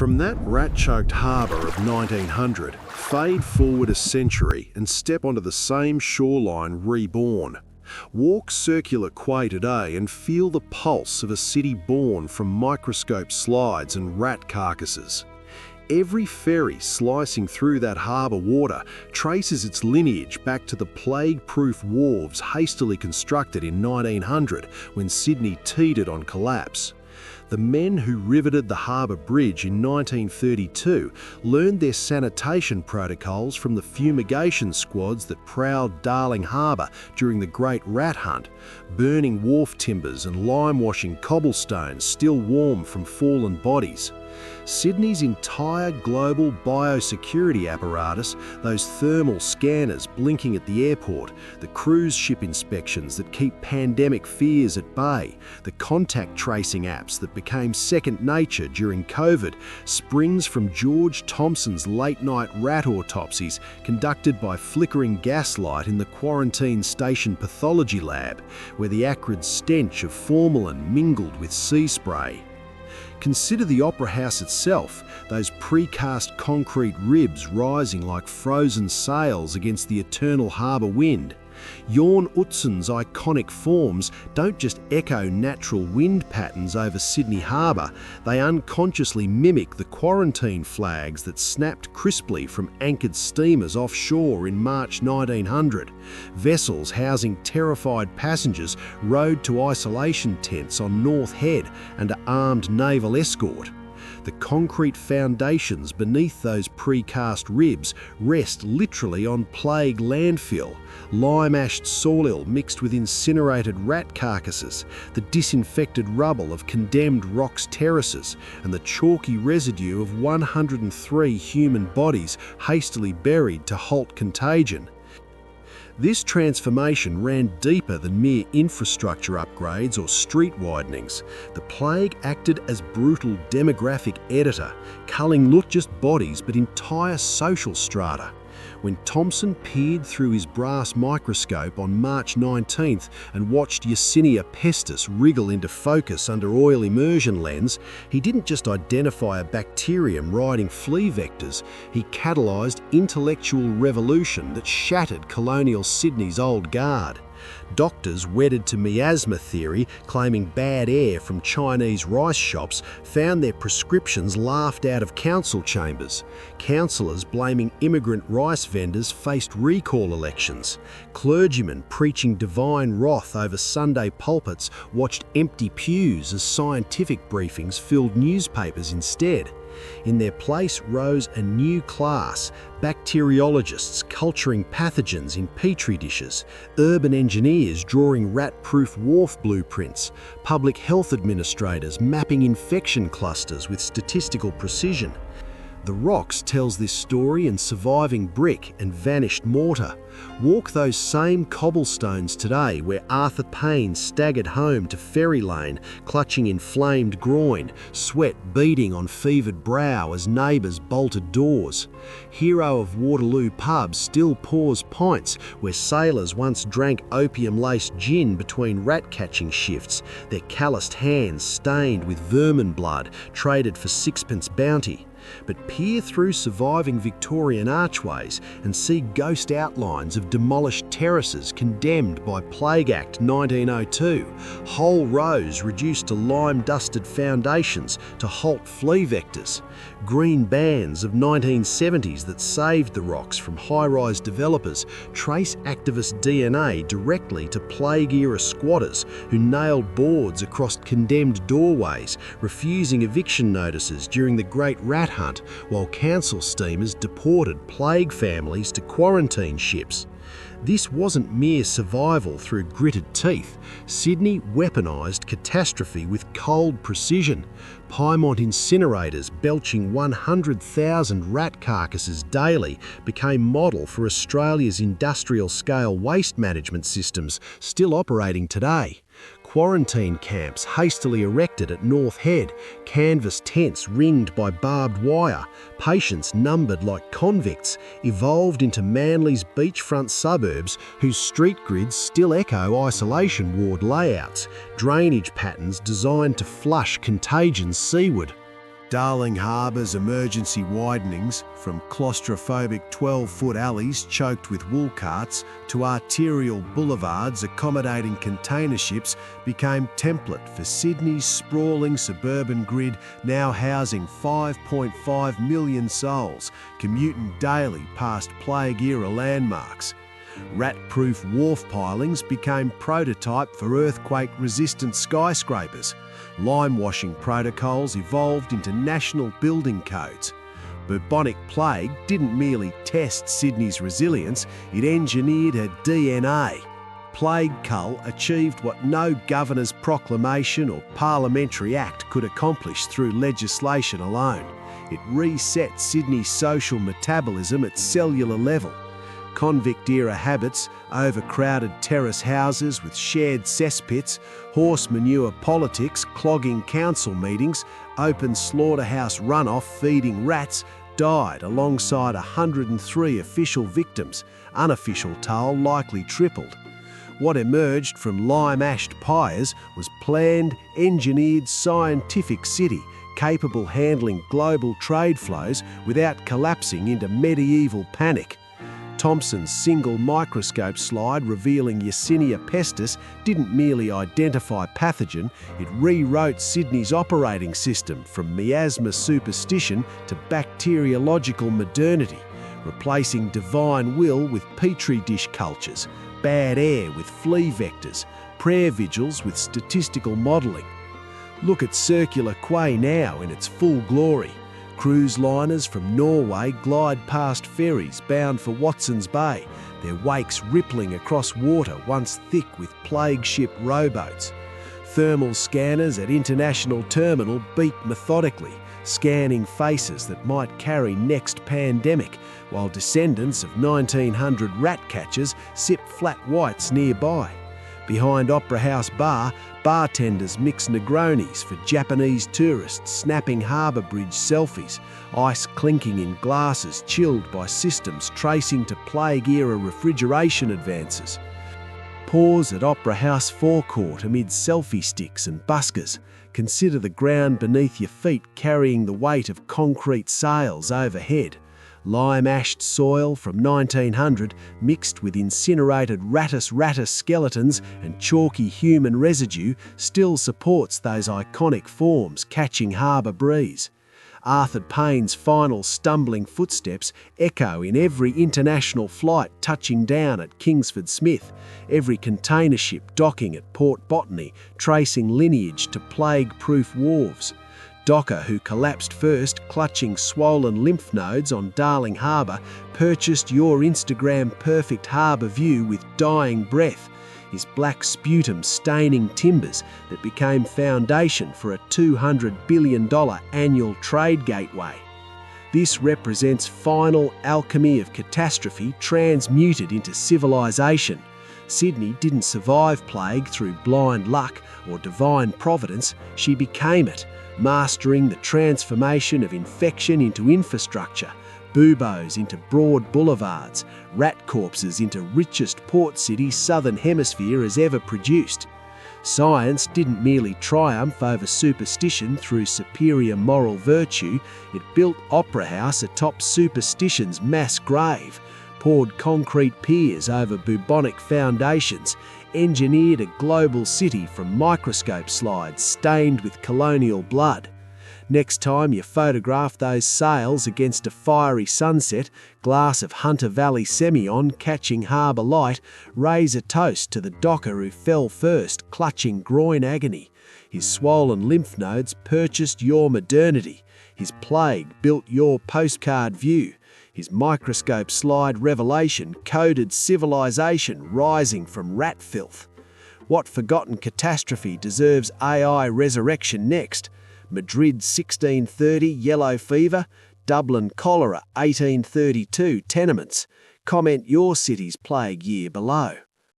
From that rat-choked harbour of 1900, fade forward a century and step onto the same shoreline reborn. Walk circular quay today and feel the pulse of a city born from microscope slides and rat carcasses. Every ferry slicing through that harbour water traces its lineage back to the plague-proof wharves hastily constructed in 1900 when Sydney teetered on collapse. The men who riveted the harbour bridge in 1932 learned their sanitation protocols from the fumigation squads that prowled Darling Harbour during the Great Rat Hunt, burning wharf timbers and lime-washing cobblestones still warm from fallen bodies. Sydney's entire global biosecurity apparatus, those thermal scanners blinking at the airport, the cruise ship inspections that keep pandemic fears at bay, the contact tracing apps that became second nature during COVID, springs from George Thompson's late-night rat autopsies conducted by flickering gaslight in the quarantine station pathology lab, where the acrid stench of formalin mingled with sea spray. Consider the Opera House itself, those precast concrete ribs rising like frozen sails against the eternal harbour wind. Jorn Utsen's iconic forms don't just echo natural wind patterns over Sydney Harbour, they unconsciously mimic the quarantine flags that snapped crisply from anchored steamers offshore in March 1900. Vessels housing terrified passengers rowed to isolation tents on North Head under armed naval escort. The concrete foundations beneath those precast ribs rest literally on plague landfill, lime-ashed soil mixed with incinerated rat carcasses, the disinfected rubble of condemned rocks terraces, and the chalky residue of 103 human bodies hastily buried to halt contagion. This transformation ran deeper than mere infrastructure upgrades or street widenings. The plague acted as brutal demographic editor, culling not just bodies but entire social strata. When Thompson peered through his brass microscope on March 19th and watched Yersinia pestis wriggle into focus under oil immersion lens, he didn't just identify a bacterium riding flea vectors, he catalysed intellectual revolution that shattered colonial Sydney's old guard. Doctors wedded to miasma theory, claiming bad air from Chinese rice shops, found their prescriptions laughed out of council chambers. Councillors blaming immigrant rice vendors faced recall elections. Clergymen preaching divine wrath over Sunday pulpits watched empty pews as scientific briefings filled newspapers instead. In their place rose a new class, bacteriologists culturing pathogens in petri dishes, urban engineers drawing rat-proof wharf blueprints, public health administrators mapping infection clusters with statistical precision. The Rocks tells this story in surviving brick and vanished mortar. Walk those same cobblestones today where Arthur Paine staggered home to Ferry Lane, clutching inflamed groin, sweat beading on fevered brow as neighbours bolted doors. Hero of Waterloo pub still pours pints where sailors once drank opium-laced gin between rat-catching shifts, their calloused hands stained with vermin blood traded for sixpence bounty. But peer through surviving Victorian archways and see ghost outlines of demolished terraces condemned by Plague Act 1902, whole rows reduced to lime-dusted foundations to halt flea vectors, green bands of 1970s that saved the Rocks from high-rise developers trace activist DNA directly to plague-era squatters who nailed boards across condemned doorways, refusing eviction notices during the Great Rat Hunt, while council steamers deported plague families to quarantine ships. This wasn't mere survival through gritted teeth. Sydney weaponised catastrophe with cold precision. Pyrmont incinerators belching 100,000 rat carcasses daily became model for Australia's industrial-scale waste management systems still operating today. Quarantine camps hastily erected at North Head, canvas tents ringed by barbed wire, patients numbered like convicts, evolved into Manly's beachfront suburbs whose street grids still echo isolation ward layouts, drainage patterns designed to flush contagion seaward. Darling Harbour's emergency widenings, from claustrophobic 12-foot alleys choked with wool carts to arterial boulevards accommodating container ships, became template for Sydney's sprawling suburban grid, now housing 5.5 million souls, commuting daily past plague-era landmarks. Rat-proof wharf pilings became prototype for earthquake-resistant skyscrapers. Lime-washing protocols evolved into national building codes. Bubonic plague didn't merely test Sydney's resilience, it engineered her DNA. Plague Cull achieved what no governor's proclamation or parliamentary act could accomplish through legislation alone. It reset Sydney's social metabolism at cellular level. Convict-era habits, overcrowded terrace houses with shared cesspits, horse manure politics clogging council meetings, open slaughterhouse runoff feeding rats, died alongside 103 official victims, unofficial toll likely tripled. What emerged from lime-ashed pyres was planned, engineered, scientific city, capable handling global trade flows without collapsing into medieval panic. Thompson's single microscope slide revealing Yersinia pestis didn't merely identify pathogen, it rewrote Sydney's operating system from miasma superstition to bacteriological modernity, replacing divine will with petri dish cultures, bad air with flea vectors, prayer vigils with statistical modelling. Look at Circular Quay now in its full glory. Cruise liners from Norway glide past ferries bound for Watson's Bay, their wakes rippling across water once thick with plague ship rowboats. Thermal scanners at International Terminal beep methodically, scanning faces that might carry next pandemic, while descendants of 1900 rat catchers sip flat whites nearby. Behind Opera House Bar, bartenders mix Negronis for Japanese tourists snapping harbour bridge selfies, ice clinking in glasses chilled by systems tracing to plague-era refrigeration advances. Pause at Opera House forecourt amid selfie sticks and buskers. Consider the ground beneath your feet carrying the weight of concrete sails overhead. Lime-ashed soil from 1900 mixed with incinerated ratus skeletons and chalky human residue still supports those iconic forms catching harbour breeze. Arthur Paine's final stumbling footsteps echo in every international flight touching down at Kingsford Smith, every container ship docking at Port Botany tracing lineage to plague-proof wharves. Docker, who collapsed first, clutching swollen lymph nodes on Darling Harbour, purchased your Instagram perfect harbour view with dying breath, his black sputum staining timbers that became foundation for a $200 billion annual trade gateway. This represents final alchemy of catastrophe transmuted into civilization. Sydney didn't survive plague through blind luck or divine providence, she became it, mastering the transformation of infection into infrastructure, buboes into broad boulevards, rat corpses into richest port city Southern Hemisphere has ever produced. Science didn't merely triumph over superstition through superior moral virtue, it built Opera House atop superstition's mass grave, poured concrete piers over bubonic foundations, engineered a global city from microscope slides stained with colonial blood. Next time you photograph those sails against a fiery sunset, glass of Hunter Valley Semillon catching harbour light, raise a toast to the docker who fell first, clutching groin agony. His swollen lymph nodes purchased your modernity. His plague built your postcard view. His microscope slide revelation coded civilization rising from rat filth. What forgotten catastrophe deserves AI resurrection next? Madrid 1630 yellow fever, Dublin cholera 1832 tenements. Comment your city's plague year below.